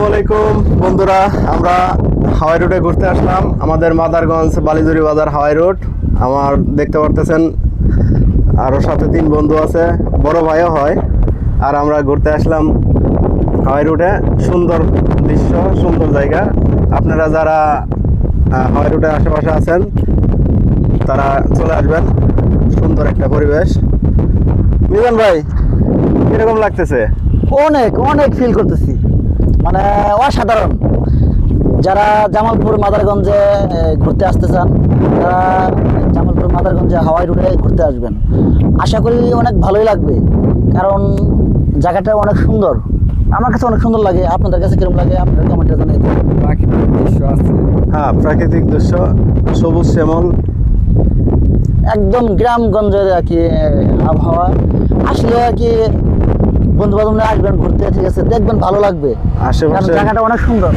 আলাইকুম বন্ধুরা, আমরা হাওয়াই রোডে ঘুরতে আসলাম। আমাদের মাদারগঞ্জ বালিজুরি বাজার হাওয়াই রোড। আমার দেখতে পারতেছেন আরও সাথে 3 বন্ধু আছে, বড় ভাইও হয়। আর আমরা ঘুরতে আসলাম হাওয়াই রোডে। সুন্দর দৃশ্য, সুন্দর জায়গা। আপনারা যারা হাওয়াই রোডের আশেপাশে আছেন তারা চলে আসবেন। সুন্দর একটা পরিবেশ। মিজান ভাই, কিরকম লাগতেছে? অনেক অনেক ফিল করতেছি, মানে অসাধারণ। যারা জামালপুর মাদারগঞ্জে ঘুরতে আসতে চান, তারা জামালপুর মাদারগঞ্জে হাওয়াই রোডে ঘুরতে আসবেন। আশা করি অনেক ভালোই লাগবে, কারণ জায়গাটা অনেক সুন্দর। আমার কাছে অনেক সুন্দর লাগে। আপনাদের কাছে কিরকম লাগে আপনারা কমেন্টে জানিয়ে দিন। প্রাকৃতিক দৃশ্য আছে। হ্যাঁ, প্রাকৃতিক দৃশ্য, সবুজ শ্যামল, একদম গ্রামগঞ্জের আর কি আবহাওয়া। আসলে আর কি বন্ধু বান্ধব নিয়ে আসবেন ঘুরতে, ঠিক আছে, দেখবেন ভালো লাগবে, কারণ আশেপাশে জায়গাটা অনেক সুন্দর।